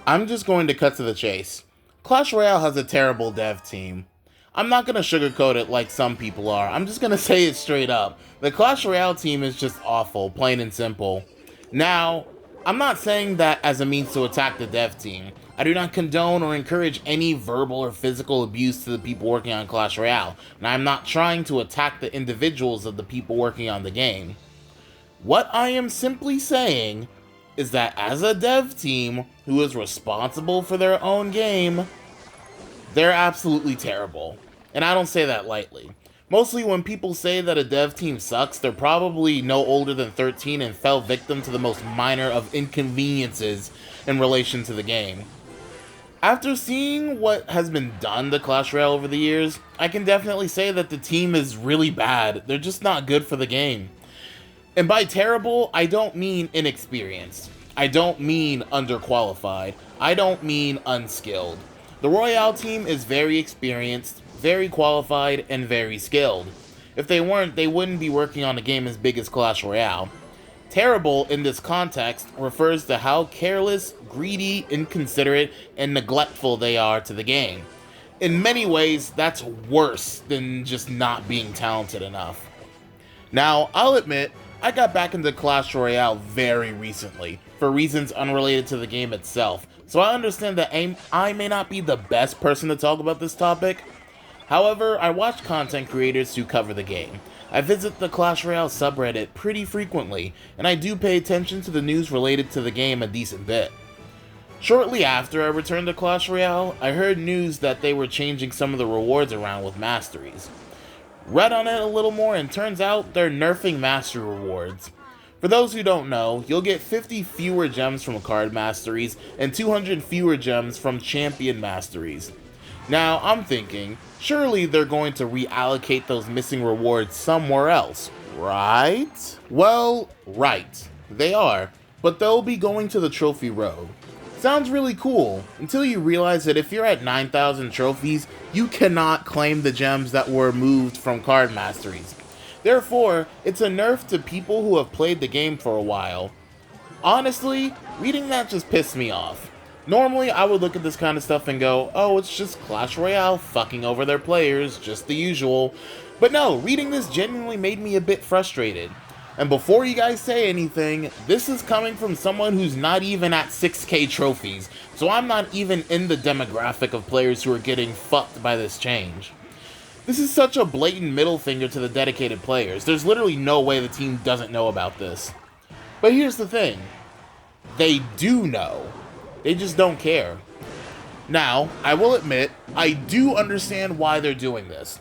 I'm just going to cut to the chase. Clash Royale has a terrible dev team. I'm not going to sugarcoat it like some people are. I'm just going to say it straight up. The Clash Royale team is just awful, plain and simple. Now, I'm not saying that as a means to attack the dev team. I do not condone or encourage any verbal or physical abuse to the people working on Clash Royale, and I'm not trying to attack the individuals of the people working on the game. What I am simply saying is that as a dev team who is responsible for their own game, they're absolutely terrible. And I don't say that lightly. Mostly when people say that a dev team sucks, they're probably no older than 13 and fell victim to the most minor of inconveniences in relation to the game. After seeing what has been done to Clash Royale over the years, I can definitely say that the team is really bad. They're just not good for the game. And by terrible, I don't mean inexperienced. I don't mean underqualified. I don't mean unskilled. The Royale team is very experienced, very qualified, and very skilled. If they weren't, they wouldn't be working on a game as big as Clash Royale. Terrible in this context refers to how careless, greedy, inconsiderate, and neglectful they are to the game. In many ways, that's worse than just not being talented enough. Now, I'll admit, I got back into Clash Royale very recently, for reasons unrelated to the game itself, so I understand that I may not be the best person to talk about this topic. However, I watch content creators who cover the game. I visit the Clash Royale subreddit pretty frequently, and I do pay attention to the news related to the game a decent bit. Shortly after I returned to Clash Royale, I heard news that they were changing some of the rewards around with masteries. Read on it a little more, and turns out they're nerfing mastery rewards. For those who don't know, you'll get 50 fewer gems from card masteries and 200 fewer gems from champion masteries. Now, I'm thinking, surely they're going to reallocate those missing rewards somewhere else, right? Well, right, they are, but they'll be going to the trophy road. Sounds really cool, until you realize that if you're at 9,000 trophies, you cannot claim the gems that were moved from card masteries. Therefore, it's a nerf to people who have played the game for a while. Honestly, reading that just pissed me off. Normally, I would look at this kind of stuff and go, oh, it's just Clash Royale fucking over their players, just the usual. But no, reading this genuinely made me a bit frustrated. And before you guys say anything, this is coming from someone who's not even at 6k trophies, so I'm not even in the demographic of players who are getting fucked by this change. This is such a blatant middle finger to the dedicated players. There's literally no way the team doesn't know about this. But here's the thing. They do know. They just don't care. Now, I will admit, I do understand why they're doing this.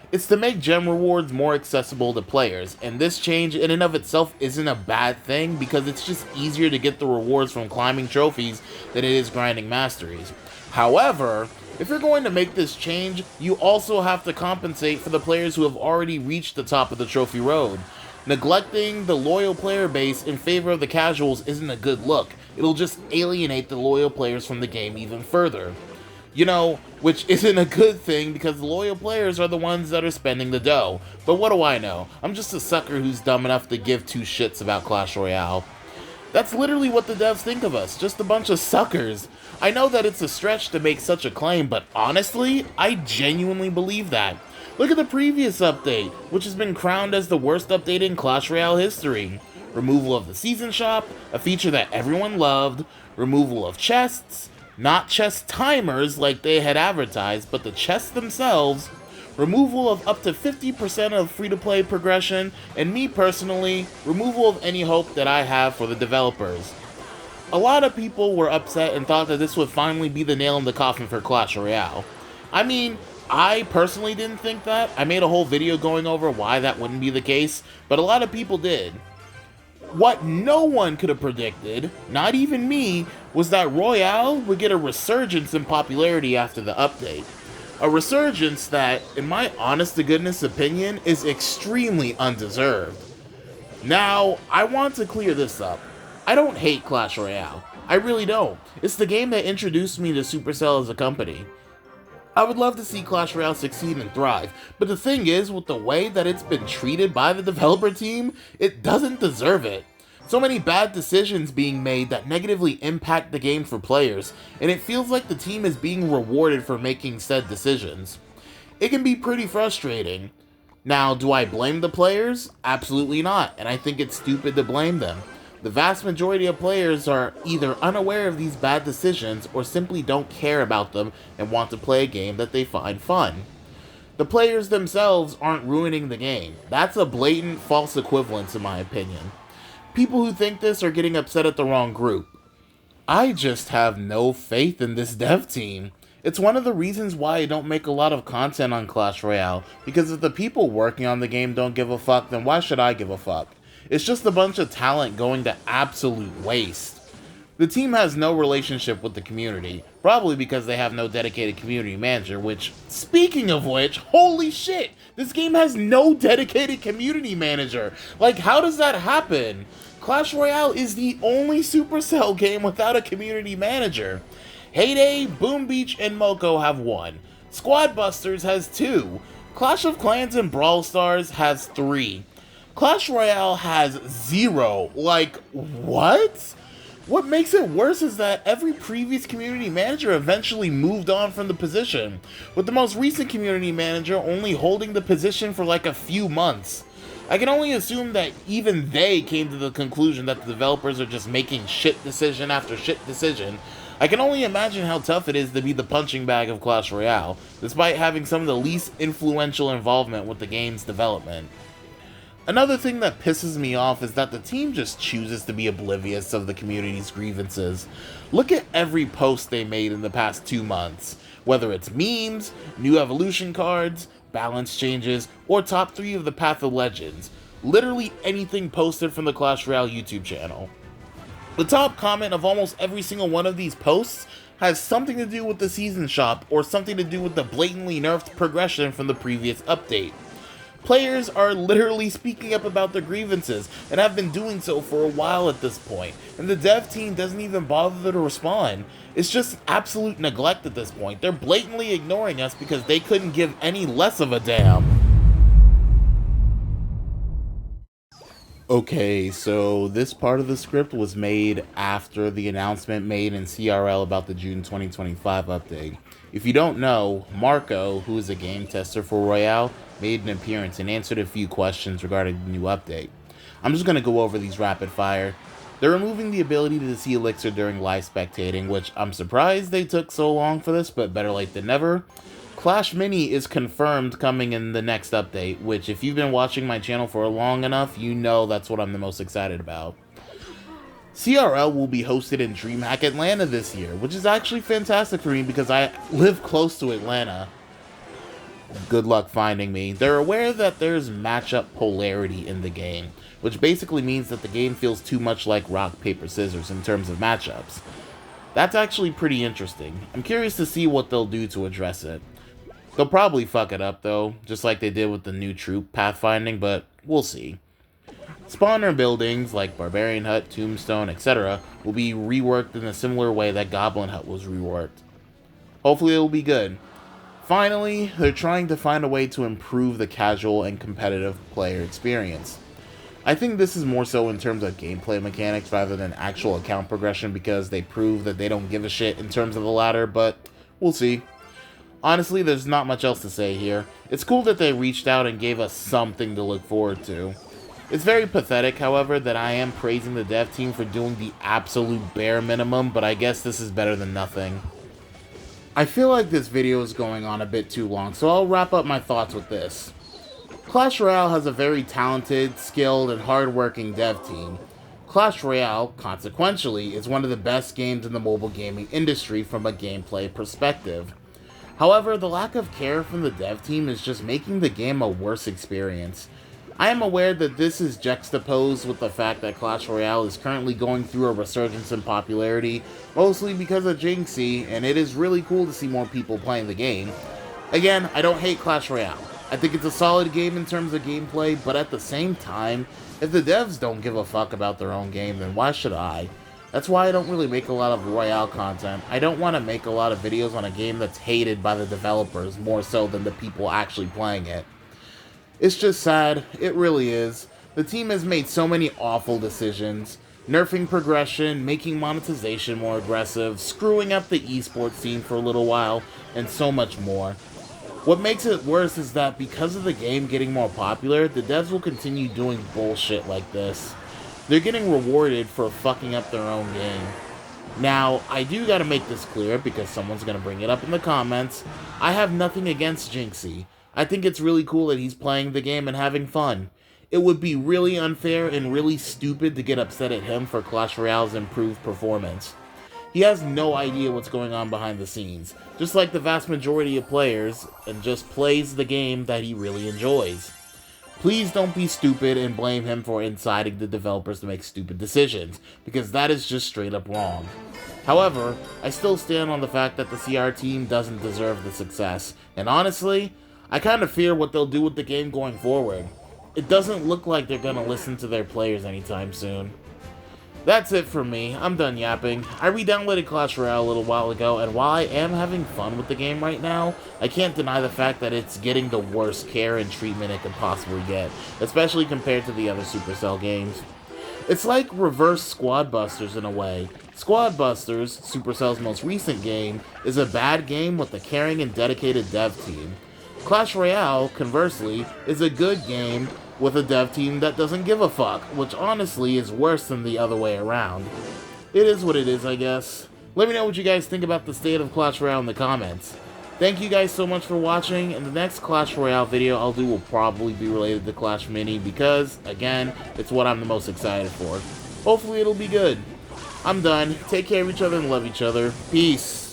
It's to make gem rewards more accessible to players, and this change in and of itself isn't a bad thing because it's just easier to get the rewards from climbing trophies than it is grinding masteries. However, if you're going to make this change, you also have to compensate for the players who have already reached the top of the trophy road. Neglecting the loyal player base in favor of the casuals isn't a good look. It'll just alienate the loyal players from the game even further. You know, which isn't a good thing because the loyal players are the ones that are spending the dough. But what do I know? I'm just a sucker who's dumb enough to give two shits about Clash Royale. That's literally what the devs think of us, just a bunch of suckers. I know that it's a stretch to make such a claim, but honestly, I genuinely believe that. Look at the previous update, which has been crowned as the worst update in Clash Royale history. Removal of the season shop, a feature that everyone loved, removal of chests, not chest timers like they had advertised, but the chests themselves, removal of up to 50% of free-to-play progression, and me personally, removal of any hope that I have for the developers. A lot of people were upset and thought that this would finally be the nail in the coffin for Clash Royale. I mean, I personally didn't think that. I made a whole video going over why that wouldn't be the case, but a lot of people did. What no one could have predicted, not even me, was that Royale would get a resurgence in popularity after the update. A resurgence that, in my honest-to-goodness opinion, is extremely undeserved. Now, I want to clear this up. I don't hate Clash Royale. I really don't. It's the game that introduced me to Supercell as a company. I would love to see Clash Royale succeed and thrive, but the thing is, with the way that it's been treated by the developer team, it doesn't deserve it. So many bad decisions being made that negatively impact the game for players, and it feels like the team is being rewarded for making said decisions. It can be pretty frustrating. Now, do I blame the players? Absolutely not, and I think it's stupid to blame them. The vast majority of players are either unaware of these bad decisions or simply don't care about them and want to play a game that they find fun. The players themselves aren't ruining the game. That's a blatant false equivalence in my opinion. People who think this are getting upset at the wrong group. I just have no faith in this dev team. It's one of the reasons why I don't make a lot of content on Clash Royale, because if the people working on the game don't give a fuck, then why should I give a fuck? It's just a bunch of talent going to absolute waste. The team has no relationship with the community, probably because they have no dedicated community manager, which, speaking of which, holy shit, this game has no dedicated community manager. Like, how does that happen? Clash Royale is the only Supercell game without a community manager. Heyday, Boom Beach, and Moko have 1. Squad Busters has 2. Clash of Clans and Brawl Stars has 3. Clash Royale has 0. Like, what? What makes it worse is that every previous community manager eventually moved on from the position, with the most recent community manager only holding the position for like a few months. I can only assume that even they came to the conclusion that the developers are just making shit decision after shit decision. I can only imagine how tough it is to be the punching bag of Clash Royale, despite having some of the least influential involvement with the game's development. Another thing that pisses me off is that the team just chooses to be oblivious of the community's grievances. Look at every post they made in the past 2 months, whether it's memes, new evolution cards, balance changes, or top 3 of the Path of Legends. Literally anything posted from the Clash Royale YouTube channel. The top comment of almost every single one of these posts has something to do with the season shop or something to do with the blatantly nerfed progression from the previous update. Players are literally speaking up about their grievances and have been doing so for a while at this point, and the dev team doesn't even bother to respond. It's just absolute neglect at this point. They're blatantly ignoring us because they couldn't give any less of a damn. Okay, so this part of the script was made after the announcement made in CRL about the June 2025 update. If you don't know, Marco, who is a game tester for Royale, made an appearance and answered a few questions regarding the new update. I'm just going to go over these rapid fire. They're removing the ability to see Elixir during live spectating, which I'm surprised they took so long for this, but better late than never. Clash Mini is confirmed coming in the next update, which if you've been watching my channel for long enough, you know that's what I'm the most excited about. CRL will be hosted in DreamHack Atlanta this year, which is actually fantastic for me because I live close to Atlanta. Good luck finding me. They're aware that there's matchup polarity in the game, which basically means that the game feels too much like rock, paper, scissors in terms of matchups. That's actually pretty interesting. I'm curious to see what they'll do to address it. They'll probably fuck it up though, just like they did with the new troop pathfinding, but we'll see. Spawner buildings like Barbarian Hut, Tombstone, etc. will be reworked in a similar way that Goblin Hut was reworked. Hopefully it will be good. Finally, they're trying to find a way to improve the casual and competitive player experience. I think this is more so in terms of gameplay mechanics rather than actual account progression because they prove that they don't give a shit in terms of the latter, but we'll see. Honestly, there's not much else to say here. It's cool that they reached out and gave us something to look forward to. It's very pathetic, however, that I am praising the dev team for doing the absolute bare minimum, but I guess this is better than nothing. I feel like this video is going on a bit too long, so I'll wrap up my thoughts with this. Clash Royale has a very talented, skilled, and hard-working dev team. Clash Royale, consequentially, is one of the best games in the mobile gaming industry from a gameplay perspective. However, the lack of care from the dev team is just making the game a worse experience. I am aware that this is juxtaposed with the fact that Clash Royale is currently going through a resurgence in popularity, mostly because of Jinxie, and it is really cool to see more people playing the game. Again, I don't hate Clash Royale. I think it's a solid game in terms of gameplay, but at the same time, if the devs don't give a fuck about their own game, then why should I? That's why I don't really make a lot of Royale content. I don't want to make a lot of videos on a game that's hated by the developers more so than the people actually playing it. It's just sad, it really is. The team has made so many awful decisions, nerfing progression, making monetization more aggressive, screwing up the esports scene for a little while, and so much more. What makes it worse is that because of the game getting more popular, the devs will continue doing bullshit like this. They're getting rewarded for fucking up their own game. Now, I do gotta make this clear because someone's gonna bring it up in the comments. I have nothing against Jinxie. I think it's really cool that he's playing the game and having fun. It would be really unfair and really stupid to get upset at him for Clash Royale's improved performance. He has no idea what's going on behind the scenes, just like the vast majority of players, and just plays the game that he really enjoys. Please don't be stupid and blame him for inciting the developers to make stupid decisions, because that is just straight up wrong. However, I still stand on the fact that the CR team doesn't deserve the success, and honestly, I kind of fear what they'll do with the game going forward. It doesn't look like they're gonna listen to their players anytime soon. That's it for me. I'm done yapping. I re-downloaded Clash Royale a little while ago, and while I am having fun with the game right now, I can't deny the fact that it's getting the worst care and treatment it could possibly get, especially compared to the other Supercell games. It's like reverse Squad Busters in a way. Squad Busters, Supercell's most recent game, is a bad game with a caring and dedicated dev team. Clash Royale, conversely, is a good game with a dev team that doesn't give a fuck, which honestly is worse than the other way around. It is what it is, I guess. Let me know what you guys think about the state of Clash Royale in the comments. Thank you guys so much for watching, and the next Clash Royale video I'll do will probably be related to Clash Mini because, again, it's what I'm the most excited for. Hopefully it'll be good. I'm done. Take care of each other and love each other. Peace.